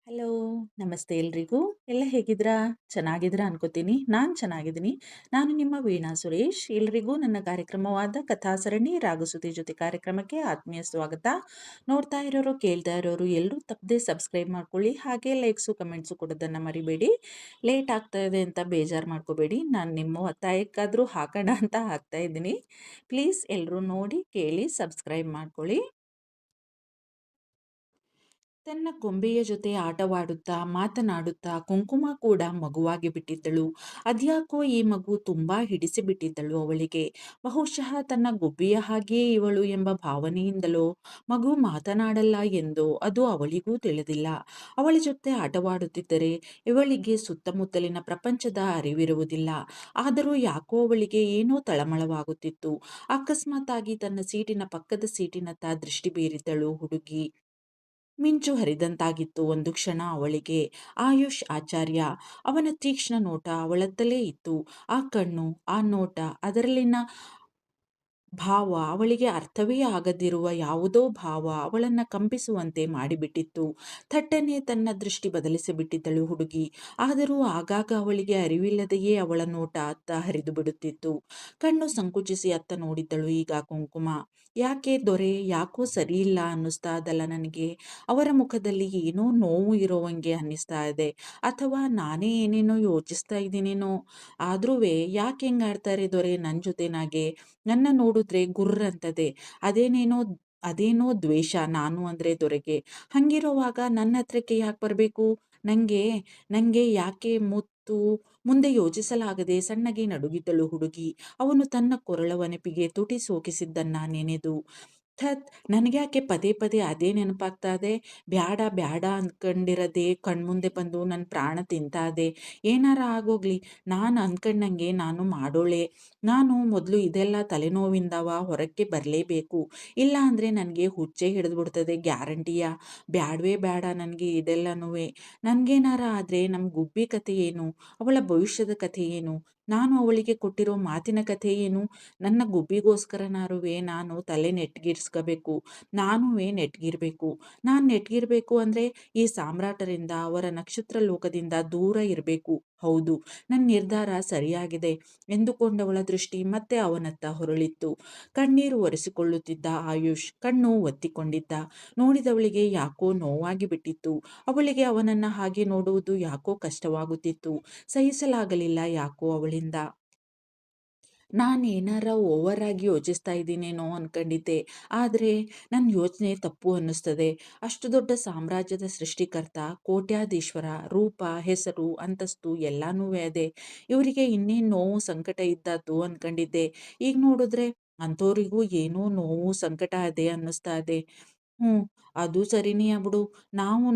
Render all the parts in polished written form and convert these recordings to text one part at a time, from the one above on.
Hello, ನಮಸ್ತೆ ಎಲ್ರಿಗೂ. ಎಲ್ಲ ಹೇಗಿದ್ದೀರಾ? ಚೆನ್ನಾಗಿದ್ದೀರಾ ಅನ್ಕೋತೀನಿ. ನಾನು ಚೆನ್ನಾಗಿದ್ದೀನಿ. ನಾನು ನಿಮ್ಮ ವೀಣಾ ಸುರೇಶ್. ಎಲ್ರಿಗೂ ನನ್ನ ಕಾರ್ಯಕ್ರಮವಾದ ಕಥಾಸರಣಿ ರಾಗಸುತಿ ಜೊತೆ ಕಾರ್ಯಕ್ರಮಕ್ಕೆ ಆತ್ಮೀಯ ಸ್ವಾಗತ. ನೋಡ್ತಾ ಇರೋರು, ಕೇಳ್ತಾ ಇರೋರು ಎಲ್ಲರೂ ತಪ್ಪದೆ ಸಬ್ಸ್ಕ್ರೈಬ್ ಮಾಡ್ಕೊಳ್ಳಿ. ಹಾಗೆ ಲೈಕ್ಸು, ಕಮೆಂಟ್ಸು ಕೊಡೋದನ್ನು ಮರಿಬೇಡಿ. ಲೇಟ್ ಆಗ್ತಾ ಇದೆ ಅಂತ ಬೇಜಾರು ಮಾಡ್ಕೋಬೇಡಿ. ನಾನು ನಿಮ್ಮ ಒತ್ತಾಯಕ್ಕಾದರೂ ಹಾಕೋಣ ಅಂತ ಹಾಕ್ತಾ ಇದ್ದೀನಿ. ಪ್ಲೀಸ್ ಎಲ್ಲರೂ ನೋಡಿ, ಕೇಳಿ, ಸಬ್ಸ್ಕ್ರೈಬ್ ಮಾಡ್ಕೊಳ್ಳಿ. ತನ್ನ ಕೊಂಬೆಯ ಜೊತೆ ಆಟವಾಡುತ್ತಾ ಮಾತನಾಡುತ್ತಾ ಕುಂಕುಮ ಕೂಡ ಮಗುವಾಗಿ ಬಿಟ್ಟಿದ್ದಳು. ಅದ್ಯಾಕೋ ಈ ಮಗು ತುಂಬಾ ಹಿಡಿಸಿಬಿಟ್ಟಿದ್ದಳು ಅವಳಿಗೆ. ಬಹುಶಃ ತನ್ನ ಗುಬ್ಬಿಯ ಹಾಗೆಯೇ ಇವಳು ಎಂಬ ಭಾವನೆಯಿಂದಲೋ ಮಗು ಮಾತನಾಡಲ್ಲ ಎಂದು ಅದು ಅವಳಿಗೂ ತಿಳಿದಿಲ್ಲ. ಅವಳ ಜೊತೆ ಆಟವಾಡುತ್ತಿದ್ದರೆ ಇವಳಿಗೆ ಸುತ್ತಮುತ್ತಲಿನ ಪ್ರಪಂಚದ ಅರಿವಿರುವುದಿಲ್ಲ. ಆದರೂ ಯಾಕೋ ಅವಳಿಗೆ ಏನೋ ತಳಮಳವಾಗುತ್ತಿತ್ತು. ಅಕಸ್ಮಾತ್ತಾಗಿ ತನ್ನ ಸೀಟಿನ ಪಕ್ಕದ ಸೀಟಿನತ್ತ ದೃಷ್ಟಿ ಬೀರಿದ್ದಳು ಹುಡುಗಿ. ಮಿಂಚು ಹರಿದಂತಾಗಿತ್ತು ಒಂದು ಕ್ಷಣ ಅವಳಿಗೆ. ಆಯುಷ್ ಆಚಾರ್ಯ. ಅವನ ತೀಕ್ಷ್ಣ ನೋಟ ಅವಳತ್ತಲೇ ಇತ್ತು. ಆ ಕಣ್ಣು, ಆ ನೋಟ, ಅದರಲ್ಲಿನ ಭಾವ, ಅವಳಿಗೆ ಅರ್ಥವೇ ಆಗದಿರುವ ಯಾವುದೋ ಭಾವ ಅವಳನ್ನ ಕಂಪಿಸುವಂತೆ ಮಾಡಿಬಿಟ್ಟಿತ್ತು. ಥಟ್ಟನೆ ತನ್ನ ದೃಷ್ಟಿ ಬದಲಿಸಿಬಿಟ್ಟಿದ್ದಳು ಹುಡುಗಿ. ಆದರೂ ಆಗಾಗ ಅವಳಿಗೆ ಅರಿವಿಲ್ಲದೆಯೇ ಅವಳ ನೋಟ ಅತ್ತ ಹರಿದು ಬಿಡುತ್ತಿತ್ತು. ಕಣ್ಣು ಸಂಕುಚಿಸಿ ಅತ್ತ ನೋಡಿದ್ದಳು ಈಗ ಕುಂಕುಮ. ಯಾಕೆ ದೊರೆ, ಯಾಕೋ ಸರಿಯಿಲ್ಲ ಅನ್ನಿಸ್ತಾ ಅದಲ್ಲ ನನಗೆ. ಅವರ ಮುಖದಲ್ಲಿ ಏನೋ ನೋವು ಇರೋವಂಗೆ ಅನ್ನಿಸ್ತಾ ಇದೆ. ಅಥವಾ ನಾನೇ ಏನೇನೋ ಯೋಚಿಸ್ತಾ ಇದ್ದೀನೇನೋ. ಆದ್ರೂ ಯಾಕೆ ಹೆಂಗಾಡ್ತಾರೆ ದೊರೆ ನನ್ನ ಜೊತೆನಾಗೆ. ನನ್ನ ನೋಡಿದ್ರೆ ಗುರ್ರಂತದೆ. ಅದೇನೇನೋ ಅದೇನೋ ದ್ವೇಷ ನಾನು ಅಂದ್ರೆ ದೊರೆಗೆ. ಹಂಗಿರುವಾಗ ನನ್ನ ಹತ್ರಕ್ಕೆ ಯಾಕೆ ಬರಬೇಕು? ನಂಗೆ ನಂಗೆ ಯಾಕೆ ಮುತ್ತು? ಮುಂದೆ ಯೋಚಿಸಲಾಗದೆ ಸಣ್ಣಗೆ ನಡುಗಿದ್ದಳು ಹುಡುಗಿ. ಅವನು ತನ್ನ ಕೊರಳವನೆಪಿಗೆ ತುಟಿ ಸೋಕಿಸಿದ್ದನ್ನ ನೆನೆದು. ಥತ್, ನನಗ್ಯಾಕೆ ಪದೇ ಪದೇ ಅದೇ ನೆನಪಾಗ್ತಾ ಇದೆ? ಬ್ಯಾಡ ಬ್ಯಾಡ ಅಂದ್ಕೊಂಡಿರದೆ ಕಣ್ಮುಂದೆ ಬಂದು ನನ್ನ ಪ್ರಾಣ ತಿಂತಾ ಇದೆ. ಏನಾರ ಆಗೋಗ್ಲಿ, ನಾನು ಅಂದ್ಕೊಂಡಂಗೆ ನಾನು ಮಾಡೋಳೆ. ನಾನು ಮೊದಲು ಇದೆಲ್ಲ ತಲೆನೋವಿಂದವ ಹೊರಕ್ಕೆ ಬರಲೇಬೇಕು. ಇಲ್ಲ ಅಂದರೆ ನನಗೆ ಹುಚ್ಚೇ ಹಿಡಿದ್ಬಿಡ್ತದೆ ಗ್ಯಾರಂಟಿಯ. ಬ್ಯಾಡವೇ ಬೇಡ ನನಗೆ ಇದೆಲ್ಲನೂ. ನನಗೇನಾರ ಆದರೆ ನಮ್ಮ ಗುಬ್ಬಿ ಕಥೆ ಏನು? ಅವಳ ಭವಿಷ್ಯದ ಕಥೆ ಏನು? ನಾನು ಅವಳಿಗೆ ಕೊಟ್ಟಿರೋ ಮಾತಿನ ಕಥೆ ಏನು? ನನ್ನ ಗುಬ್ಬಿಗೋಸ್ಕರನಾರುವೆ ನಾನು ತಲೆ ನೆಟ್ಗಿರ್ಸ್ಕೋಬೇಕು. ನಾನುವೇ ನೆಟ್ಗಿರ್ಬೇಕು. ನಾನು ನೆಟ್ಗಿರ್ಬೇಕು ಅಂದರೆ ಈ ಸಾಮ್ರಾಟರಿಂದ, ಅವರ ನಕ್ಷತ್ರ ಲೋಕದಿಂದ ದೂರ ಇರಬೇಕು. ಹೌದು, ನನ್ನ ನಿರ್ಧಾರ ಸರಿಯಾಗಿದೆ ಎಂದುಕೊಂಡವಳ ದೃಷ್ಟಿ ಮತ್ತೆ ಅವನತ್ತ ಹೊರಳಿತ್ತು. ಕಣ್ಣೀರು ಒರೆಸಿಕೊಳ್ಳುತ್ತಿದ್ದ ಆಯುಷ್ ಕಣ್ಣು ಒತ್ತಿಕೊಂಡಿದ್ದ. ನೋಡಿದವಳಿಗೆ ಯಾಕೋ ನೋವಾಗಿ ಬಿಟ್ಟಿತ್ತು. ಅವಳಿಗೆ ಅವನನ್ನ ಹಾಗೆ ನೋಡುವುದು ಯಾಕೋ ಕಷ್ಟವಾಗುತ್ತಿತ್ತು. ಸಹಿಸಲಾಗಲಿಲ್ಲ ಯಾಕೋ ಅವಳಿಂದ. ನಾನೇನಾರ ಓವರ್ ಆಗಿ ಯೋಚಿಸ್ತಾ ಇದ್ದೀನೇನೋ ಅನ್ಕೊಂಡಿದ್ದೆ. ಆದರೆ ನನ್ನ ಯೋಚನೆ ತಪ್ಪು ಅನ್ನಿಸ್ತದೆ. ಅಷ್ಟು ದೊಡ್ಡ ಸಾಮ್ರಾಜ್ಯದ ಸೃಷ್ಟಿಕರ್ತ, ಕೋಟ್ಯಾಧೀಶ್ವರ, ರೂಪ, ಹೆಸರು, ಅಂತಸ್ತು ಎಲ್ಲನೂ ಅದೆ. ಇವರಿಗೆ ಇನ್ನೇನು ನೋವು ಸಂಕಟ ಇದ್ದದ್ದು ಅನ್ಕೊಂಡಿದ್ದೆ. ಈಗ ನೋಡಿದ್ರೆ ಅಂಥವ್ರಿಗೂ ಏನೋ ನೋವು ಸಂಕಟ ಅದೇ ಅನ್ನಿಸ್ತಾ ಇದೆ. ಹ್ಞೂ, ಅದು ಸರಿನೇ ಬಿಡು. ನಾವು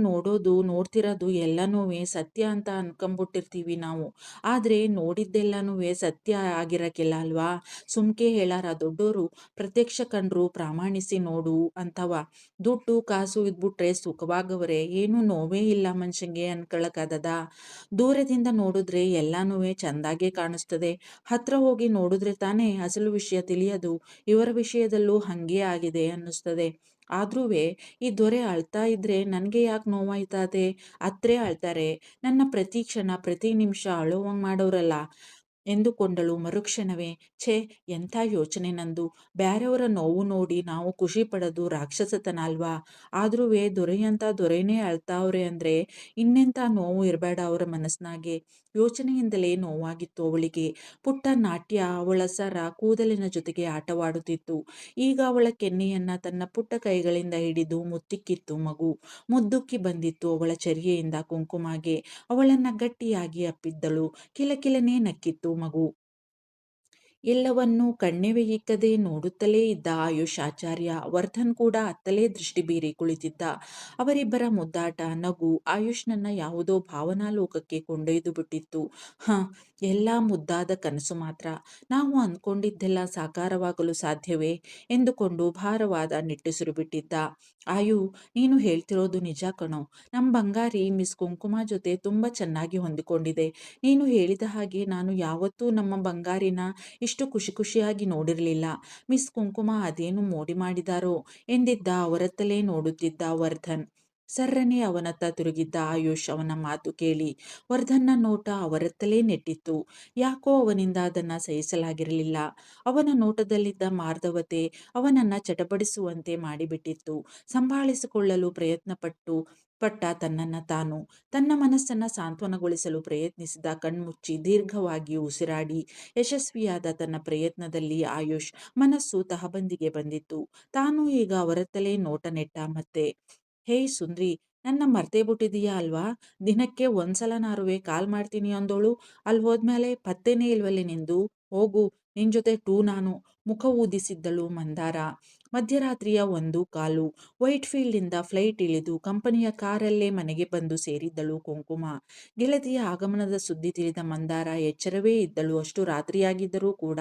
ನೋಡ್ತಿರೋದು ಎಲ್ಲನೂ ಸತ್ಯ ಅಂತ ಅನ್ಕೊಂಬಿಟ್ಟಿರ್ತೀವಿ ನಾವು. ಆದರೆ ನೋಡಿದ್ದೆಲ್ಲನೂ ಸತ್ಯ ಆಗಿರಕ್ಕಿಲ್ಲ ಅಲ್ವಾ? ಸುಮ್ಕೆ ಹೇಳಾರ ದೊಡ್ಡೋರು, ಪ್ರತ್ಯಕ್ಷ ಕಂಡ್ರು ಪ್ರಾಮಾಣಿಸಿ ನೋಡು ಅಂತವ. ದುಡ್ಡು ಕಾಸು ಇದ್ಬಿಟ್ರೆ ಸುಖವಾಗವ್ರೆ, ಏನೂ ನೋವೇ ಇಲ್ಲ ಮನುಷ್ಯಂಗೆ ಅನ್ಕೊಳಕ್ಕಾಗದ. ದೂರದಿಂದ ನೋಡಿದ್ರೆ ಎಲ್ಲನೂ ಚೆಂದಾಗೆ ಕಾಣಿಸ್ತದೆ. ಹತ್ರ ಹೋಗಿ ನೋಡಿದ್ರೆ ತಾನೇ ಅಸಲು ವಿಷಯ ತಿಳಿಯೋದು. ಇವರ ವಿಷಯದಲ್ಲೂ ಹಂಗೆ ಆಗಿದೆ ಅನ್ನಿಸ್ತದೆ. ಆದ್ರೂ ಈ ದೊರೆ ಅಳ್ತಾ ಇದ್ರೆ ನನಗೆ ಯಾಕೆ ನೋವಾಯ್ತದೆ? ಅತ್ರೇ ಅಳ್ತಾರೆ. ನನ್ನ ಪ್ರತಿ ಕ್ಷಣ ಪ್ರತಿ ನಿಮಿಷ ಅಳುವಂಗೆ ಮಾಡೋರಲ್ಲ ಎಂದುಕೊಂಡಳು ಮರುಕ್ಷಣವೇ. ಛೇ, ಎಂಥ ಯೋಚನೆ ನಂದು. ಬ್ಯಾರೆಯವರ ನೋವು ನೋಡಿ ನಾವು ಖುಷಿ ಪಡೋದು ರಾಕ್ಷಸತನ ಅಲ್ವಾ? ಆದ್ರೂ ದೊರೆಯಂತ ದೊರೆನೇ ಅಳ್ತಾವ್ರೆ ಅಂದ್ರೆ ಇನ್ನೆಂಥ ನೋವು ಇರಬೇಡ ಅವರ ಮನಸ್ಸಿನಾಗೆ. ಯೋಚನೆಯಿಂದಲೇ ನೋವಾಗಿತ್ತು ಅವಳಿಗೆ. ಪುಟ್ಟ ನಾಟ್ಯ ಅವಳ ಸರ ಕೂದಲಿನ ಜೊತೆಗೆ ಆಟವಾಡುತ್ತಿತ್ತು. ಈಗ ಅವಳ ಕೆನ್ನೆಯನ್ನ ತನ್ನ ಪುಟ್ಟ ಕೈಗಳಿಂದ ಹಿಡಿದು ಮುತ್ತಿಕ್ಕಿತ್ತು ಮಗು. ಮುದ್ದುಕ್ಕಿ ಬಂದಿತ್ತು ಅವಳ ಚರ್ಯೆಯಿಂದ ಕುಂಕುಮಗೆ. ಅವಳನ್ನ ಗಟ್ಟಿಯಾಗಿ ಅಪ್ಪಿದ್ದಳು. ಕಿಲಕಿಲನೆ ನಕ್ಕಿತ್ತು ಮಗು. ಎಲ್ಲವನ್ನೂ ಕಣ್ಣೆವೆ ಇಕ್ಕದೆ ನೋಡುತ್ತಲೇ ಇದ್ದ ಆಯುಷ್ ಆಚಾರ್ಯ. ವರ್ಧನ್ ಕೂಡ ಅತ್ತಲೇ ದೃಷ್ಟಿ ಬೀರಿ ಕುಳಿತಿದ್ದ. ಅವರಿಬ್ಬರ ಮುದ್ದಾಟ, ನಗು ಆಯುಷ್ನನ್ನ ಯಾವುದೋ ಭಾವನಾ ಲೋಕಕ್ಕೆ ಕೊಂಡೊಯ್ದು ಬಿಟ್ಟಿತ್ತು. ಹ, ಎಲ್ಲ ಮುದ್ದಾದ ಕನಸು ಮಾತ್ರ. ನಾವು ಅಂದ್ಕೊಂಡಿದ್ದೆಲ್ಲ ಸಾಕಾರವಾಗಲು ಸಾಧ್ಯವೇ ಎಂದುಕೊಂಡು ಭಾರವಾದ ನಿಟ್ಟುಸಿರು ಬಿಟ್ಟಿದ್ದ. ಆಯು, ನೀನು ಹೇಳ್ತಿರೋದು ನಿಜ ಕಣೋ. ನಮ್ಮ ಬಂಗಾರಿ ಮಿಸ್ ಕುಂಕುಮ ಜೊತೆ ತುಂಬಾ ಚೆನ್ನಾಗಿ ಹೊಂದಿಕೊಂಡಿದೆ. ನೀನು ಹೇಳಿದ ಹಾಗೆ ನಾನು ಯಾವತ್ತೂ ನಮ್ಮ ಬಂಗಾರಿನ ಇಷ್ಟು ಖುಷಿ ಖುಷಿಯಾಗಿ ನೋಡಿರಲಿಲ್ಲ. ಮಿಸ್ ಕುಂಕುಮ ಅದೇನು ಮೋಡಿ ಮಾಡಿದಾರೋ ಎಂದಿದ್ದ ಅವರತ್ತಲೇ ನೋಡುತ್ತಿದ್ದ ವರ್ಧನ್. ಸರ್ರನೆ ಅವನತ್ತ ತಿರುಗಿದ್ದ ಆಯುಷ್ ಅವನ ಮಾತು ಕೇಳಿ ವರ್ಧನ್ನ ನೋಟ ಅವರತ್ತಲೇ ನೆಟ್ಟಿತ್ತು. ಯಾಕೋ ಅವನಿಂದ ಅದನ್ನು ಸಹಿಸಲಾಗಿರಲಿಲ್ಲ. ಅವನ ನೋಟದಲ್ಲಿದ್ದ ಮಾರ್ಧವತೆ ಅವನನ್ನು ಚಟಪಡಿಸುವಂತೆ ಮಾಡಿಬಿಟ್ಟಿತ್ತು. ಸಂಭಾಳಿಸಿಕೊಳ್ಳಲು ಪಟ್ಟ ತನ್ನನ್ನು ತಾನು, ತನ್ನ ಮನಸ್ಸನ್ನು ಸಾಂತ್ವನಗೊಳಿಸಲು ಪ್ರಯತ್ನಿಸಿದ. ಕಣ್ಮುಚ್ಚಿ ದೀರ್ಘವಾಗಿ ಉಸಿರಾಡಿ ಯಶಸ್ವಿಯಾದ ತನ್ನ ಪ್ರಯತ್ನದಲ್ಲಿ ಆಯುಷ್ ಮನಸ್ಸು ತಹಬಂದಿಗೆ ಬಂದಿತ್ತು. ತಾನು ಈಗ ಅವರತ್ತಲೇ ನೋಟ ನೆಟ್ಟ. ಮತ್ತೆ, ಹೇಯ್ ಸುಂದ್ರಿ, ನನ್ನ ಮರ್ತೇ ಬಿಟ್ಟಿದೀಯಾ ಅಲ್ವಾ? ದಿನಕ್ಕೆ ಒಂದ್ಸಲನಾರುವೆ ಕಾಲ್ ಮಾಡ್ತೀನಿ ಅಂದೋಳು. ಅಲ್ಲಿ ಹೋದ್ಮೇಲೆ ಪತ್ತೆನೇ ಇಲ್ವಲ್ಲಿ ನಿಂದು. ಹೋಗು, ನಿನ್ ಜೊತೆ ಟೂ ನಾನು. ಮುಖ ಊದಿಸಿದ್ದಳು ಮಂದಾರ. ಮಧ್ಯರಾತ್ರಿಯ 1:15 ವೈಟ್ ಫೀಲ್ಡಿಂದ ಫ್ಲೈಟ್ ಇಳಿದು ಕಂಪನಿಯ ಕಾರಲ್ಲೇ ಮನೆಗೆ ಬಂದು ಸೇರಿದ್ದಳು ಕುಂಕುಮ. ಗೆಳತಿಯ ಆಗಮನದ ಸುದ್ದಿ ತಿಳಿದ ಮಂದಾರ ಎಚ್ಚರವೇ ಇದ್ದಳು. ಅಷ್ಟು ರಾತ್ರಿಯಾಗಿದ್ದರೂ ಕೂಡ.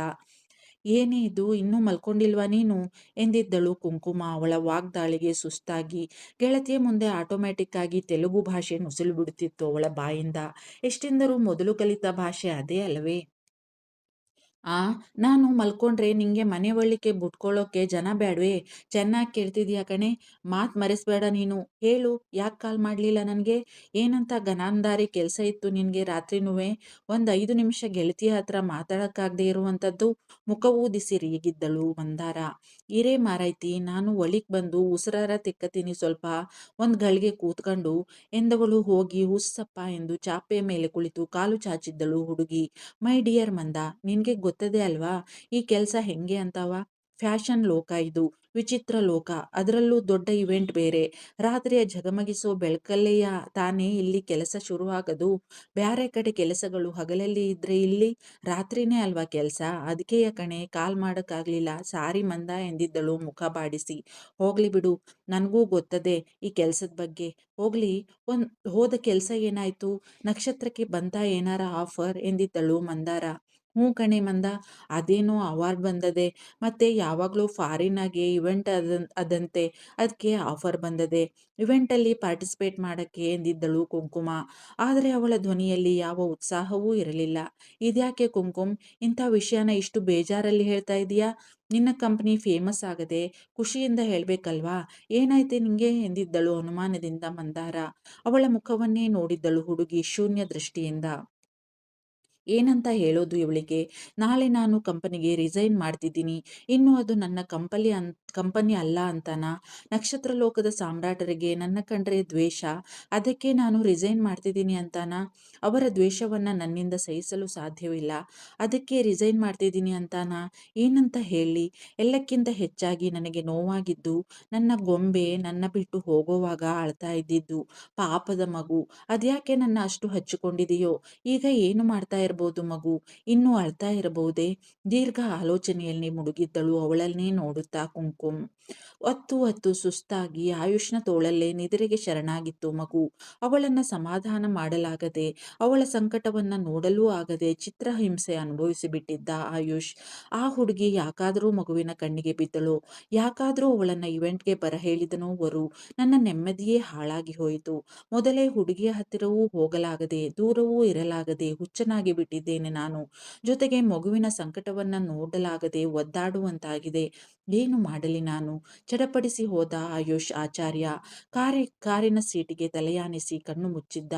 ಏನೇ ಇದು, ಇನ್ನೂ ಮಲ್ಕೊಂಡಿಲ್ವಾ ನೀನು ಎಂದಿದ್ದಳು ಕುಂಕುಮ ಅವಳ ವಾಗ್ದಾಳಿಗೆ ಸುಸ್ತಾಗಿ. ಗೆಳತಿಯ ಮುಂದೆ ಆಟೋಮ್ಯಾಟಿಕ್ ಆಗಿ ತೆಲುಗು ಭಾಷೆ ನುಸುಳು ಬಿಡುತ್ತಿತ್ತು ಅವಳ ಬಾಯಿಂದ. ಎಷ್ಟೆಂದರೂ ಮೊದಲು ಕಲಿತ ಭಾಷೆ ಅದೇ ಅಲ್ಲವೇ? ಆ ನಾನು ಮಲ್ಕೊಂಡ್ರೆ ನಿಂಗೆ ಮನೆ ಒಳ್ಳಿಕೆ ಬಿಟ್ಕೊಳ್ಳೋಕೆ ಜನ ಬ್ಯಾಡ್ವೇ? ಚೆನ್ನಾಗಿ ಕೇಳ್ತಿದ್ಯಾ ಕಣೆ, ಮಾತು ಮರೆಸ್ಬೇಡ ನೀನು. ಹೇಳು, ಯಾಕೆ ಕಾಲ್ ಮಾಡಲಿಲ್ಲ ನನಗೆ? ಏನಂತ ಗನಾಂಧಾರಿ ಕೆಲಸ ಇತ್ತು ನಿನಗೆ ರಾತ್ರಿನೂವೆ? 5 ನಿಮಿಷ ಗೆಳತಿಯ ಹತ್ರ ಮಾತಾಡೋಕ್ಕಾಗದೇ ಇರುವಂಥದ್ದು? ಮುಖ ಊದಿಸಿ ರೇಗಿದ್ದಳು ಮಂದಾರ. ಇರೇ ಮಾರೈತಿ, ನಾನು ಒಳಿಕ್ ಬಂದು ಉಸಿರಾರ ತೆಕ್ಕತೀನಿ ಸ್ವಲ್ಪ, ಒಂದು ಗಳಿಗೆ ಕೂತ್ಕೊಂಡು ಎಂದವಳು ಹೋಗಿ ಹುಸ್ಸಪ್ಪ ಎಂದು ಚಾಪೆಯ ಮೇಲೆ ಕುಳಿತು ಕಾಲು ಚಾಚಿದ್ದಳು ಹುಡುಗಿ. ಮೈ ಡಿಯರ್ ಮಂದ, ನಿನಗೆ ಗೊತ್ತದೆ ಅಲ್ವಾ ಈ ಕೆಲಸ ಹೆಂಗೆ ಅಂತವ? ಫ್ಯಾಷನ್ ಲೋಕ ಇದು, ವಿಚಿತ್ರ ಲೋಕ. ಅದರಲ್ಲೂ ದೊಡ್ಡ ಇವೆಂಟ್ ಬೇರೆ. ರಾತ್ರಿಯ ಝಗಮಗಿಸೋ ಬೆಳಕಲ್ಲೆಯ ತಾನೇ ಇಲ್ಲಿ ಕೆಲಸ ಶುರುವಾಗದು. ಬ್ಯಾರೆ ಕಡೆ ಕೆಲಸಗಳು ಹಗಲಲ್ಲಿ ಇದ್ರೆ ಇಲ್ಲಿ ರಾತ್ರಿನೇ ಅಲ್ವಾ ಕೆಲಸ. ಅದಕ್ಕೆಯ ಕಣೆ ಕಾಲ್ ಮಾಡೋಕ್ಕಾಗಲಿಲ್ಲ, ಸಾರಿ ಮಂದ ಎಂದಿದ್ದಳು ಮುಖ ಬಾಡಿಸಿ. ಹೋಗ್ಲಿ ಬಿಡು, ನನಗೂ ಗೊತ್ತದೆ ಈ ಕೆಲಸದ ಬಗ್ಗೆ. ಹೋಗ್ಲಿ, ಹೋದ ಕೆಲಸ ಏನಾಯ್ತು? ನಕ್ಷತ್ರಕ್ಕೆ ಬಂತಾ ಏನಾರ ಆಫರ್ ಎಂದಿದ್ದಳು ಮಂದಾರ. ಹ್ಞೂ ಕಣೆ ಮಂದ, ಅದೇನೋ ಅವಾರ್ಡ್ ಬಂದದೆ, ಮತ್ತೆ ಯಾವಾಗಲೂ ಫಾರಿನಾಗೆ ಇವೆಂಟ್ ಅದಂತೆ, ಅದಕ್ಕೆ ಆಫರ್ ಬಂದದೆ. ಇವೆಂಟಲ್ಲಿ ಪಾರ್ಟಿಸಿಪೇಟ್ ಮಾಡೋಕ್ಕೆ ಎಂದಿದ್ದಳು ಕುಂಕುಮ. ಆದರೆ ಅವಳ ಧ್ವನಿಯಲ್ಲಿ ಯಾವ ಉತ್ಸಾಹವೂ ಇರಲಿಲ್ಲ. ಇದ್ಯಾಕೆ ಕುಂಕುಮ್, ಇಂಥ ವಿಷಯನ ಇಷ್ಟು ಬೇಜಾರಲ್ಲಿ ಹೇಳ್ತಾ ಇದೀಯಾ? ನಿನ್ನ ಕಂಪ್ನಿ ಫೇಮಸ್ ಆಗದೆ ಖುಷಿಯಿಂದ ಹೇಳ್ಬೇಕಲ್ವಾ? ಏನಾಯ್ತೆ ನಿಂಗೆ ಎಂದಿದ್ದಳು ಅನುಮಾನದಿಂದ ಮಂದಾರ. ಅವಳ ಮುಖವನ್ನೇ ನೋಡಿದ್ದಳು ಹುಡುಗಿ ಶೂನ್ಯ ದೃಷ್ಟಿಯಿಂದ. ಏನಂತ ಹೇಳೋದು ಇವಳಿಗೆ? ನಾಳೆ ನಾನು ಕಂಪನಿಗೆ ರಿಸೈನ್ ಮಾಡ್ತಿದ್ದೀನಿ. ಇನ್ನು ಅದು ನನ್ನ ಕಂಪನಿ ಅಲ್ಲ ಅಂತನಾ? ನಕ್ಷತ್ರ ಲೋಕದ ಸಾಮ್ರಾಟರಿಗೆ ನನ್ನ ಕಂಡ್ರೆ ದ್ವೇಷ, ಅದಕ್ಕೆ ನಾನು ರಿಸೈನ್ ಮಾಡ್ತಿದ್ದೀನಿ ಅಂತಾನಾ? ಅವರ ದ್ವೇಷವನ್ನು ನನ್ನಿಂದ ಸಹಿಸಲು ಸಾಧ್ಯವಿಲ್ಲ, ಅದಕ್ಕೆ ರಿಸೈನ್ ಮಾಡ್ತಿದ್ದೀನಿ ಅಂತಾನಾ? ಏನಂತ ಹೇಳಿ? ಎಲ್ಲಕ್ಕಿಂತ ಹೆಚ್ಚಾಗಿ ನನಗೆ ನೋವಾಗಿದ್ದು ನನ್ನ ಗೊಂಬೆ ನನ್ನ ಬಿಟ್ಟು ಹೋಗೋವಾಗ ಅಳ್ತಾ ಇದ್ದಿದ್ದು. ಪಾಪದ ಮಗು, ಅದ್ಯಾಕೆ ನನ್ನ ಅಷ್ಟು ಹಚ್ಚಿಕೊಂಡಿದೆಯೋ? ಈಗ ಏನು ಮಾಡ್ತಾ ಇರ್ಬೋದು ಮಗು? ಇನ್ನೂ ಅಳ್ತಾ ಇರಬಹುದೇ? ದೀರ್ಘ ಆಲೋಚನೆಯಲ್ಲಿ ಮುಳುಗಿದ್ದಳು ಅವಳನ್ನೇ ನೋಡುತ್ತಾ ಕುಂಕುಮ್. ಹೊತ್ತು ಸುಸ್ತಾಗಿ ಆಯುಷ್ನ ತೋಳಲ್ಲೇ ನಿದ್ರೆಗೆ ಶರಣಾಗಿತ್ತು ಮಗು. ಅವಳನ್ನು ಸಮಾಧಾನ ಮಾಡಲಾಗದೆ, ಅವಳ ಸಂಕಟವನ್ನ ನೋಡಲೂ ಆಗದೆ ಚಿತ್ರಹಿಂಸೆ ಅನುಭವಿಸಿಬಿಟ್ಟಿದ್ದ ಆಯುಷ್. ಆ ಹುಡುಗಿ ಯಾಕಾದರೂ ಮಗುವಿನ ಕಣ್ಣಿಗೆ ಬಿದ್ದಳು? ಯಾಕಾದರೂ ಅವಳನ್ನ ಇವೆಂಟ್ಗೆ ಬರಹೇಳಿದನೋ ವರು? ನನ್ನ ನೆಮ್ಮದಿಯೇ ಹಾಳಾಗಿ ಹೋಯಿತು. ಮೊದಲೇ ಹುಡುಗಿಯ ಹತ್ತಿರವೂ ಹೋಗಲಾಗದೆ, ದೂರವೂ ಇರಲಾಗದೆ ಹುಚ್ಚನಾಗಿ ಬಿಟ್ಟಿದ್ದೇನೆ ನಾನು. ಜೊತೆಗೆ ಮಗುವಿನ ಸಂಕಟವನ್ನ ನೋಡಲಾಗದೆ ಒದ್ದಾಡುವಂತಾಗಿದೆ. ಏನು ಮಾಡಲಿ ನಾನು? ಚಡಪಡಿಸಿ ಹೋದ ಆಯುಷ್ ಆಚಾರ್ಯ ಕಾರಿನ ಸೀಟಿಗೆ ತಲೆಯಾನಿಸಿ ಕಣ್ಣು ಮುಚ್ಚಿದ್ದ.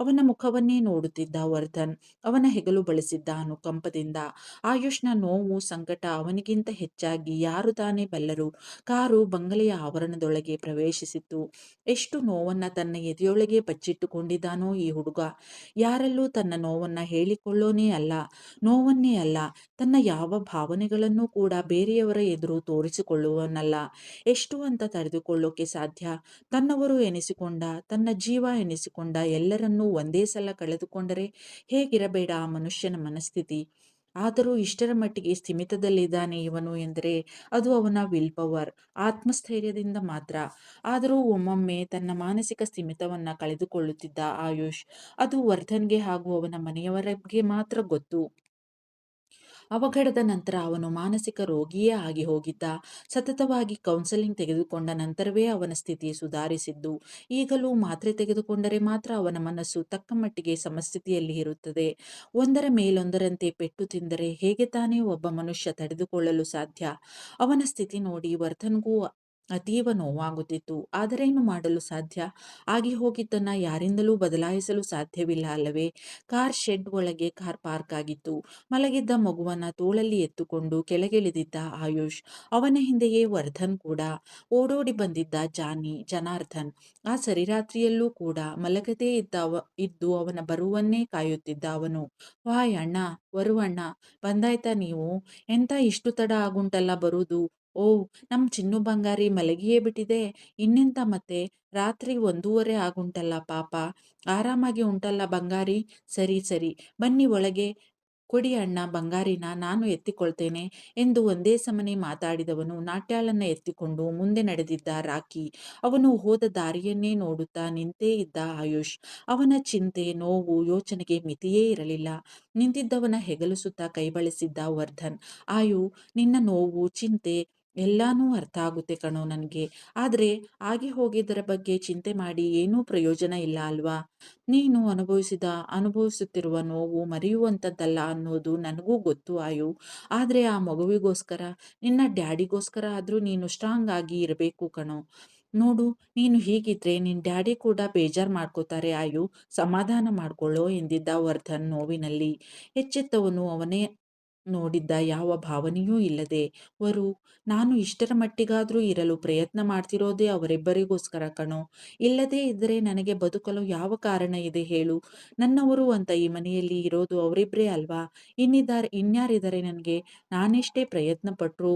ಅವನ ಮುಖವನ್ನೇ ನೋಡುತ್ತಿದ್ದ ವರ್ಧನ್ ಅವನ ಹೆಗಲು ಬಳಸಿದ್ದ ಅನುಕಂಪದಿಂದ. ಆಯುಷ್ನ ನೋವು ಸಂಕಟ ಅವನಿಗಿಂತ ಹೆಚ್ಚಾಗಿ ಯಾರು ತಾನೇ ಬಲ್ಲರು? ಕಾರು ಬಂಗಲೆಯ ಆವರಣದೊಳಗೆ ಪ್ರವೇಶಿಸಿತು. ಎಷ್ಟು ನೋವನ್ನ ತನ್ನ ಎದೆಯೊಳಗೆ ಬಚ್ಚಿಟ್ಟುಕೊಂಡಿದ್ದಾನೋ ಈ ಹುಡುಗ. ಯಾರಲ್ಲೂ ತನ್ನ ನೋವನ್ನ ಹೇಳಿಕೊಳ್ಳೋನೇ ಅಲ್ಲ, ನೋವನ್ನೇ ಅಲ್ಲ, ತನ್ನ ಯಾವ ಭಾವನೆಗಳನ್ನೂ ಕೂಡ ಬೇರೆಯವರ ಎದುರು ತೋರಿಸಿಕೊಳ್ಳುವನಲ್ಲ. ಎಷ್ಟು ಅಂತ ತಡೆದುಕೊಳ್ಳೋಕೆ ಸಾಧ್ಯ? ತನ್ನವರು ಎನಿಸಿಕೊಂಡ, ತನ್ನ ಜೀವ ಎನಿಸಿಕೊಂಡ ಎಲ್ಲರನ್ನೂ ಒಂದೇ ಸಲ ಕಳೆದುಕೊಂಡರೆ ಹೇಗಿರಬೇಡ ಆ ಮನುಷ್ಯನ ಮನಸ್ಥಿತಿ? ಆದರೂ ಇಷ್ಟರ ಮಟ್ಟಿಗೆ ಸ್ಥಿಮಿತದಲ್ಲಿದ್ದಾನೆ ಇವನು ಎಂದರೆ ಅದು ಅವನ ವಿಲ್ ಪವರ್, ಆತ್ಮಸ್ಥೈರ್ಯದಿಂದ ಮಾತ್ರ. ಆದರೂ ಒಮ್ಮೊಮ್ಮೆ ತನ್ನ ಮಾನಸಿಕ ಸ್ಥಿಮಿತವನ್ನ ಕಳೆದುಕೊಳ್ಳುತ್ತಿದ್ದ ಆಯುಷ್. ಅದು ವರ್ಧನ್ಗೆ ಹಾಗೂ ಅವನ ಮನೆಯವರಿಗೆ ಮಾತ್ರ ಗೊತ್ತು. ಅವಘಡದ ನಂತರ ಅವನು ಮಾನಸಿಕ ರೋಗಿಯೇ ಆಗಿ ಹೋಗಿದ್ದ. ಸತತವಾಗಿ ಕೌನ್ಸೆಲಿಂಗ್ ತೆಗೆದುಕೊಂಡ ನಂತರವೇ ಅವನ ಸ್ಥಿತಿ ಸುಧಾರಿಸಿದ್ದು. ಈಗಲೂ ಮಾತ್ರೆ ತೆಗೆದುಕೊಂಡರೆ ಮಾತ್ರ ಅವನ ಮನಸ್ಸು ತಕ್ಕ ಮಟ್ಟಿಗೆ ಸಮಸ್ಥಿತಿಯಲ್ಲಿ ಇರುತ್ತದೆ. ಒಂದರ ಮೇಲೊಂದರಂತೆ ಪೆಟ್ಟು ತಿಂದರೆ ಹೇಗೆ ತಾನೇ ಒಬ್ಬ ಮನುಷ್ಯ ತಡೆದುಕೊಳ್ಳಲು ಸಾಧ್ಯ? ಅವನ ಸ್ಥಿತಿ ನೋಡಿ ವರ್ಧನ್ಗೂ ಅತೀವ ನೋವಾಗುತ್ತಿತ್ತು. ಆದರೇನು ಮಾಡಲು ಸಾಧ್ಯ? ಆಗಿ ಹೋಗಿದ್ದನ್ನು ಯಾರಿಂದಲೂ ಬದಲಾಯಿಸಲು ಸಾಧ್ಯವಿಲ್ಲ ಅಲ್ಲವೇ? ಶೆಡ್ ಒಳಗೆ ಕಾರ್ ಪಾರ್ಕ್ ಆಗಿತ್ತು. ಮಲಗಿದ್ದ ಮಗುವನ್ನ ತೋಳಲ್ಲಿ ಎತ್ತುಕೊಂಡು ಕೆಳಗಿಳಿದಿದ್ದ ಆಯುಷ್. ಅವನ ಹಿಂದೆಯೇ ವರ್ಧನ್ ಕೂಡ. ಓಡೋಡಿ ಬಂದಿದ್ದ ಜನಾರ್ದನ್. ಆ ಸರಿರಾತ್ರಿಯಲ್ಲೂ ಕೂಡ ಮಲಗದೇ ಇದ್ದು ಅವನ ಬರುವನ್ನೇ ಕಾಯುತ್ತಿದ್ದ ಅವನು. ವಾಯ್ ಅಣ್ಣ, ವರುವಣ್ಣ, ಬಂದಾಯ್ತಾ ನೀವು? ಎಂತ ಇಷ್ಟು ತಡ ಆಗುಂಟಲ್ಲ ಬರುವುದು? ಓ, ನಮ್ ಚಿನ್ನು ಬಂಗಾರಿ ಮಲಗಿಯೇ ಬಿಟ್ಟಿದೆ. ಇನ್ನೆಂತ ಮತ್ತೆ? ರಾತ್ರಿ 1:30 ಆಗುಂಟಲ್ಲ ಪಾಪ. ಆರಾಮಾಗಿ ಉಂಟಲ್ಲ ಬಂಗಾರಿ? ಸರಿ ಸರಿ, ಬನ್ನಿ ಒಳಗೆ. ಕೊಡಿ ಅಣ್ಣ ಬಂಗಾರಿನ, ನಾನು ಎತ್ತಿಕೊಳ್ತೇನೆ ಎಂದು ಒಂದೇ ಸಮನೆ ಮಾತಾಡಿದವನು ನಾಟ್ಯಾಳನ್ನ ಎತ್ತಿಕೊಂಡು ಮುಂದೆ ನಡೆದಿದ್ದ ರಾಕಿ. ಅವನು ಹೋದ ದಾರಿಯನ್ನೇ ನೋಡುತ್ತಾ ನಿಂತೇ ಇದ್ದ ಆಯುಷ್. ಅವನ ಚಿಂತೆ, ನೋವು, ಯೋಚನೆಗೆ ಮಿತಿಯೇ ಇರಲಿಲ್ಲ. ನಿಂತಿದ್ದವನ ಹೆಗಲು ಸುತ್ತ ಕೈ ಬಳಸಿದ್ದ ವರ್ಧನ್. ಆಯು, ನಿನ್ನ ನೋವು, ಚಿಂತೆ ಎಲ್ಲಾನೂ ಅರ್ಥ ಆಗುತ್ತೆ ಕಣೋ ನನಗೆ. ಆದರೆ ಆಗಿ ಹೋಗಿದ್ದರ ಬಗ್ಗೆ ಚಿಂತೆ ಮಾಡಿ ಏನೂ ಪ್ರಯೋಜನ ಇಲ್ಲ ಅಲ್ವಾ? ನೀನು ಅನುಭವಿಸುತ್ತಿರುವ ನೋವು ಮರೆಯುವಂಥದ್ದಲ್ಲ ಅನ್ನೋದು ನನಗೂ ಗೊತ್ತು ಆಯು. ಆದರೆ ಆ ಮಗುವಿಗೋಸ್ಕರ, ನಿನ್ನ ಡ್ಯಾಡಿಗೋಸ್ಕರ ಆದರೂ ನೀನು ಸ್ಟ್ರಾಂಗ್ ಆಗಿ ಇರಬೇಕು ಕಣೋ. ನೋಡು, ನೀನು ಹೀಗಿದ್ರೆ ನಿನ್ನ ಡ್ಯಾಡಿ ಕೂಡ ಬೇಜಾರು ಮಾಡ್ಕೋತಾರೆ ಆಯು. ಸಮಾಧಾನ ಮಾಡ್ಕೊಳ್ಳೋ ಎಂದಿದ್ದ ವರ್ಧನ್ ನೋವಿನಲ್ಲಿ. ಎಚ್ಚೆತ್ತವನು ಅವನೇ ನೋಡಿದ್ದ, ಯಾವ ಭಾವನೆಯೂ ಇಲ್ಲದೆ. ವರು, ನಾನು ಇಷ್ಟರ ಮಟ್ಟಿಗಾದರೂ ಇರಲು ಪ್ರಯತ್ನ ಮಾಡ್ತಿರೋದೇ ಅವರಿಬ್ಬರಿಗೋಸ್ಕರ ಕಣೋ. ಇಲ್ಲದೇ ಇದ್ದರೆ ನನಗೆ ಬದುಕಲು ಯಾವ ಕಾರಣ ಇದೆ ಹೇಳು? ನನ್ನವರು ಅಂತ ಈ ಮನೆಯಲ್ಲಿ ಇರೋದು ಅವರಿಬ್ಬರೇ ಅಲ್ವಾ? ಇನ್ಯಾರಿದ್ದಾರೆ ನನಗೆ? ನಾನೆಷ್ಟೇ ಪ್ರಯತ್ನ ಪಟ್ರೂ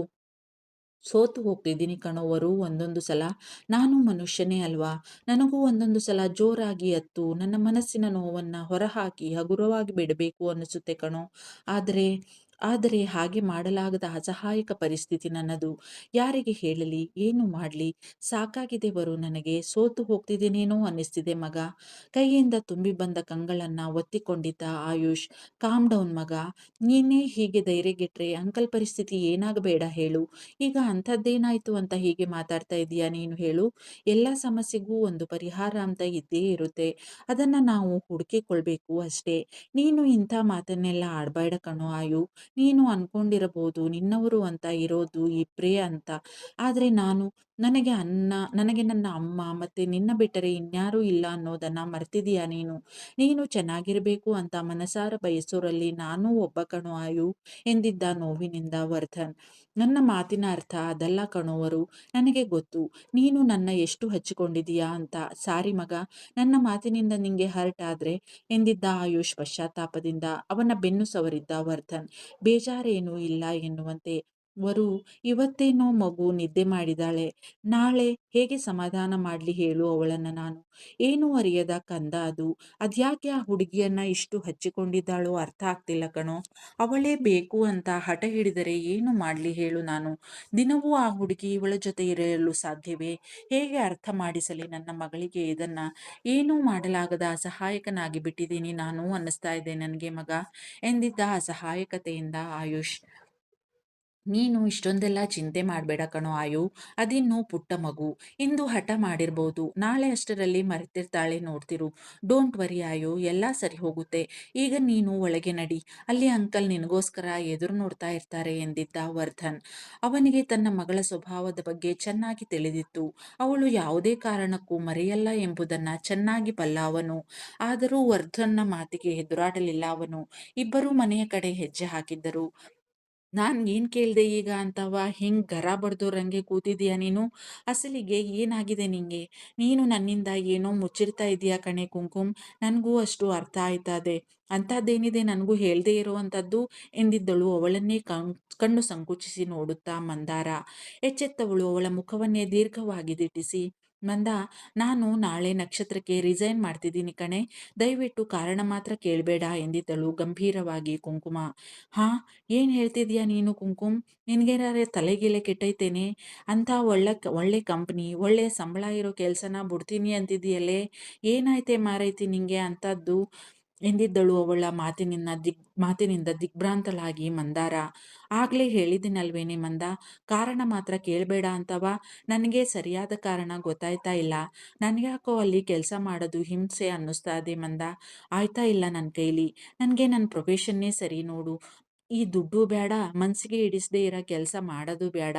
ಸೋತು ಹೋಗ್ತಿದ್ದೀನಿ ಕಣೋವರು ಒಂದೊಂದು ಸಲ. ನಾನು ಮನುಷ್ಯನೇ ಅಲ್ವಾ? ನನಗೂ ಒಂದೊಂದು ಸಲ ಜೋರಾಗಿ ಅತ್ತು ನನ್ನ ಮನಸ್ಸಿನ ನೋವನ್ನು ಹೊರಹಾಕಿ ಹಗುರವಾಗಿ ಬಿಡಬೇಕು ಅನಿಸುತ್ತೆ ಕಣೋ. ಆದರೆ ಆದರೆ ಹಾಗೆ ಮಾಡಲಾಗದ ಅಸಹಾಯಕ ಪರಿಸ್ಥಿತಿ ನನ್ನದು. ಯಾರಿಗೆ ಹೇಳಲಿ? ಏನು ಮಾಡಲಿ? ಸಾಕಾಗಿದೆ ಬರು, ನನಗೆ ಸೋತು ಹೋಗ್ತಿದ್ದೇನೇನೋ ಅನ್ನಿಸ್ತಿದೆ ಮಗ. ಕೈಯಿಂದ ತುಂಬಿ ಬಂದ ಕಂಗಳನ್ನು ಒತ್ತಿಕೊಂಡಿದ್ದ ಆಯುಷ್. ಕಾಮ್ ಡೌನ್ ಮಗ. ನೀನೇ ಹೀಗೆ ಧೈರ್ಯಗೆಟ್ರೆ ಅಂಕಲ್ ಪರಿಸ್ಥಿತಿ ಏನಾಗಬೇಡ ಹೇಳು? ಈಗ ಅಂಥದ್ದೇನಾಯ್ತು ಅಂತ ಹೀಗೆ ಮಾತಾಡ್ತಾ ಇದೀಯಾ ನೀನು ಹೇಳು? ಎಲ್ಲ ಸಮಸ್ಯೆಗೂ ಒಂದು ಪರಿಹಾರ ಅಂತ ಇದ್ದೇ ಇರುತ್ತೆ. ಅದನ್ನ ನಾವು ಹುಡುಕಿಕೊಳ್ಬೇಕು ಅಷ್ಟೇ. ನೀನು ಇಂಥ ಮಾತನ್ನೆಲ್ಲ ಆಡ್ಬೇಡ ಕಣೋ ಆಯು. ನೀನು ಅನ್ಕೊಂಡಿರಬಹುದು ನಿನ್ನವರು ಅಂತ ಇರೋದು ಇಬ್ರೇ ಅಂತ. ಆದ್ರೆ ನನಗೆ ನನ್ನ ಅಮ್ಮ ಮತ್ತೆ ನಿನ್ನ ಬಿಟ್ಟರೆ ಇನ್ಯಾರೂ ಇಲ್ಲ ಅನ್ನೋದನ್ನ ಮರ್ತಿದೀಯಾ ನೀನು? ನೀನು ಚೆನ್ನಾಗಿರ್ಬೇಕು ಅಂತ ಮನಸಾರ ಬಯಸೋರಲ್ಲಿ ನಾನೂ ಒಬ್ಬ ಕಣೋ ಆಯು ಎಂದಿದ್ದ ನೋವಿನಿಂದ ವರ್ಧನ್. ನನ್ನ ಮಾತಿನ ಅರ್ಥ ಅದಲ್ಲ ಕಣೋವರು. ನನಗೆ ಗೊತ್ತು ನೀನು ನನ್ನ ಎಷ್ಟು ಹಚ್ಚಿಕೊಂಡಿದೀಯಾ ಅಂತ. ಸಾರಿ ಮಗ, ನನ್ನ ಮಾತಿನಿಂದ ನಿಂಗೆ ಹರ್ಟ್ ಆದ್ರೆ ಎಂದಿದ್ದ ಆಯುಷ್ ಪಶ್ಚಾತ್ತಾಪದಿಂದ. ಅವನ ಬೆನ್ನು ಸವರಿದ್ದ ವರ್ಧನ್. ಬೇಜಾರೇನೂ ಇಲ್ಲ ಎನ್ನುವಂತೆ. ವರು, ಇವತ್ತೇನೋ ಮಗು ನಿದ್ದೆ ಮಾಡಿದಾಳೆ. ನಾಳೆ ಹೇಗೆ ಸಮಾಧಾನ ಮಾಡ್ಲಿ ಹೇಳು ಅವಳನ್ನ ನಾನು? ಏನೂ ಅರಿಯದ ಕಂದ ಅದು. ಅದ್ಯಾಕೆ ಆ ಹುಡುಗಿಯನ್ನ ಇಷ್ಟು ಹಚ್ಚಿಕೊಂಡಿದ್ದಾಳೋ ಅರ್ಥ ಆಗ್ತಿಲ್ಲ ಕಣೋ. ಅವಳೇ ಬೇಕು ಅಂತ ಹಠ ಹಿಡಿದರೆ ಏನು ಮಾಡ್ಲಿ ಹೇಳು ನಾನು? ದಿನವೂ ಆ ಹುಡುಗಿ ಇವಳ ಜೊತೆ ಇರಲು ಸಾಧ್ಯವೇ? ಹೇಗೆ ಅರ್ಥ ಮಾಡಿಸಲಿ ನನ್ನ ಮಗಳಿಗೆ ಇದನ್ನ? ಏನೂ ಮಾಡಲಾಗದ ಅಸಹಾಯಕನಾಗಿ ಬಿಟ್ಟಿದ್ದೀನಿ ನಾನು ಅನ್ನಿಸ್ತಾ ಇದೆ ನನಗೆ ಮಗ ಎಂದಿದ್ದ ಅಸಹಾಯಕತೆಯಿಂದ ಆಯುಷ್. ನೀನು ಇಷ್ಟೊಂದೆಲ್ಲ ಚಿಂತೆ ಮಾಡಬೇಡ ಕಣೋ ಆಯು. ಅದಿನ್ನೂ ಪುಟ್ಟ ಮಗು. ಇಂದು ಹಠ ಮಾಡಿರ್ಬೋದು, ನಾಳೆ ಅಷ್ಟರಲ್ಲಿ ಮರೆತಿರ್ತಾಳೆ ನೋಡ್ತಿರು. ಡೋಂಟ್ ವರಿ ಆಯು, ಎಲ್ಲ ಸರಿ ಹೋಗುತ್ತೆ. ಈಗ ನೀನು ಒಳಗೆ ನಡಿ. ಅಲ್ಲಿ ಅಂಕಲ್ ನಿನಗೋಸ್ಕರ ಎದುರು ನೋಡ್ತಾ ಇರ್ತಾರೆ ಎಂದಿದ್ದ ವರ್ಧನ್. ಅವನಿಗೆ ತನ್ನ ಮಗಳ ಸ್ವಭಾವದ ಬಗ್ಗೆ ಚೆನ್ನಾಗಿ ತಿಳಿದಿತ್ತು. ಅವಳು ಯಾವುದೇ ಕಾರಣಕ್ಕೂ ಮರೆಯಲ್ಲ ಎಂಬುದನ್ನ ಚೆನ್ನಾಗಿ ಬಲ್ಲ ಅವನು. ಆದರೂ ವರ್ಧನ್ನ ಮಾತಿಗೆ ಎದುರಾಡಲಿಲ್ಲ ಅವನು. ಇಬ್ಬರೂ ಮನೆಯ ಕಡೆ ಹೆಜ್ಜೆ ಹಾಕಿದ್ದರು. ನಾನ್ ಏನ್ ಕೇಳ್ದೆ ಈಗ ಅಂತವ ಹಿಂಗ್ ಗರ ಬಡ್ದೋರಂಗೆ ಕೂತಿದೀಯ ನೀನು? ಅಸಲಿಗೆ ಏನಾಗಿದೆ ನಿಂಗೆ? ನೀನು ನನ್ನಿಂದ ಏನೋ ಮುಚ್ಚಿಡ್ತಾ ಇದೀಯ ಕಣೆ ಕುಂಕುಮ್. ನನ್ಗೂ ಅಷ್ಟು ಅರ್ಥ ಆಯ್ತದೆ. ಅಂಥದ್ದೇನಿದೆ ನನಗೂ ಹೇಳ್ದೇ ಇರುವಂಥದ್ದು ಎಂದಿದ್ದಳು ಅವಳನ್ನೇ ಕಣ್ಣು ಸಂಕುಚಿಸಿ ನೋಡುತ್ತಾ ಮಂದಾರ. ಎಚ್ಚೆತ್ತವಳು ಅವಳ ಮುಖವನ್ನೇ ದೀರ್ಘವಾಗಿ ದಿಟ್ಟಿಸಿ, ಮಂದ, ನಾನು ನಾಳೆ ನಕ್ಷತ್ರಕ್ಕೆ ರಿಸೈನ್ ಮಾಡ್ತಿದ್ದೀನಿ ಕಣೆ. ದಯವಿಟ್ಟು ಕಾರಣ ಮಾತ್ರ ಕೇಳಬೇಡ ಎಂದಿದ್ದಳು ಗಂಭೀರವಾಗಿ ಕುಂಕುಮ. ಹಾ, ಏನ್ ಹೇಳ್ತಿದ್ಯಾ ನೀನು ಕುಂಕುಮ್? ನಿನ್ಗೇನಾರೆ ತಲೆಗಿಲೆ ಕೆಟ್ಟೈತೇನೆ? ಅಂತ ಒಳ್ಳೆ ಕಂಪ್ನಿ, ಒಳ್ಳೆ ಸಂಬಳ ಇರೋ ಕೆಲ್ಸನ ಬಿಡ್ತೀನಿ ಅಂತಿದೀಯಲ್ಲೇ? ಏನಾಯ್ತೆ ಮಾರೈತಿ ನಿಂಗೆ ಅಂಥದ್ದು ಎಂದಿದ್ದಳು ಅವಳ ಮಾತಿನಿಂದ ದಿಗ್ಭ್ರಾಂತಳಾಗಿ ಮಂದಾರ. ಆಗ್ಲೇ ಹೇಳಿದ್ದೀನಲ್ವೇನೆ ಮಂದ, ಕಾರಣ ಮಾತ್ರ ಕೇಳಬೇಡ ಅಂತವ? ನನಗೆ ಸರಿಯಾದ ಕಾರಣ ಗೊತ್ತಾಯ್ತಾ ಇಲ್ಲ. ನನ್ಗ್ಯಾಕೋ ಅಲ್ಲಿ ಕೆಲಸ ಮಾಡೋದು ಹಿಂಸೆ ಅನ್ನಿಸ್ತಾ ಇದೆ ಮಂದ. ಆಯ್ತಾ ಇಲ್ಲ ನನ್ನ ಕೈಲಿ. ನನಗೆ ನನ್ನ ಪ್ರೊಫೆಷನ್ನೇ ಸರಿ ನೋಡು. ಈ ದುಡ್ಡು ಬೇಡ, ಮನ್ಸಿಗೆ ಹಿಡಿಸ್ದೇ ಇರೋ ಕೆಲಸ ಮಾಡೋದು ಬೇಡ.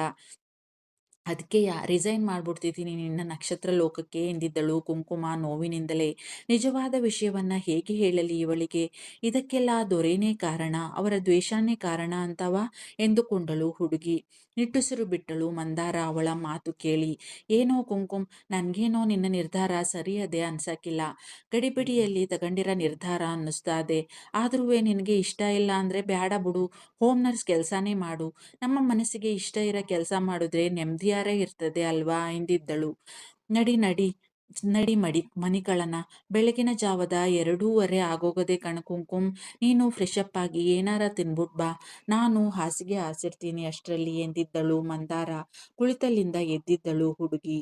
ಅದಕ್ಕೆಯ ರಿಸೈನ್ ಮಾಡ್ಬಿಡ್ತಿದ್ದೀನಿ ನಿನ್ನ ನಕ್ಷತ್ರ ಲೋಕಕ್ಕೆ ಎಂದಿದ್ದಳು ಕುಂಕುಮ ನೋವಿನಿಂದಲೇ. ನಿಜವಾದ ವಿಷಯವನ್ನ ಹೇಗೆ ಹೇಳಲಿ ಇವಳಿಗೆ? ಇದಕ್ಕೆಲ್ಲ ದೊರೆನೇ ಕಾರಣ, ಅವರ ದ್ವೇಷನೇ ಕಾರಣ ಅಂತವಾ ಎಂದುಕೊಂಡಳು ಹುಡುಗಿ. ನಿಟ್ಟುಸಿರು ಬಿಟ್ಟಳು ಮಂದಾರ ಅವಳ ಮಾತು ಕೇಳಿ. ಏನೋ ಕುಂಕುಮ್, ನನ್ಗೇನೋ ನಿನ್ನ ನಿರ್ಧಾರ ಸರಿಯದೆ ಅನ್ಸಕ್ಕಿಲ್ಲ. ಗಡಿಬಿಡಿಯಲ್ಲಿ ತಗೊಂಡಿರೋ ನಿರ್ಧಾರ ಅನ್ನಿಸ್ತಾದೆ. ಆದ್ರೂ ನಿನಗೆ ಇಷ್ಟ ಇಲ್ಲ ಅಂದ್ರೆ ಬ್ಯಾಡ ಬಿಡು, ಹೋಮ್ ನರ್ಸ್ ಕೆಲಸನೇ ಮಾಡು. ನಮ್ಮ ಮನಸ್ಸಿಗೆ ಇಷ್ಟ ಇರೋ ಕೆಲಸ ಮಾಡಿದ್ರೆ ನೆಮ್ಮದಿಯಾರೇ ಇರ್ತದೆ ಅಲ್ವಾ ಎಂದಿದ್ದಳು. ನಡಿ ನಡಿ ನಡಿ ಮನಿಕಳನ. ಬೆಳಗಿನ ಜಾವದ 2:30 ಆಗೋಗದೆ ಕುಂಕುಮ್. ನೀನು ಫ್ರೆಶ್ ಅಪ್ ಆಗಿ ಏನಾರ ತಿನ್ಬಿಟ್ ಬಾ, ನಾನು ಹಾಸಿಗೆ ಹಾಸಿರ್ತೀನಿ ಅಷ್ಟರಲ್ಲಿ ಎಂದಿದ್ದಳು ಮಂದಾರ. ಕುಳಿತಲ್ಲಿಂದ ಎದ್ದಿದ್ದಳು ಹುಡುಗಿ.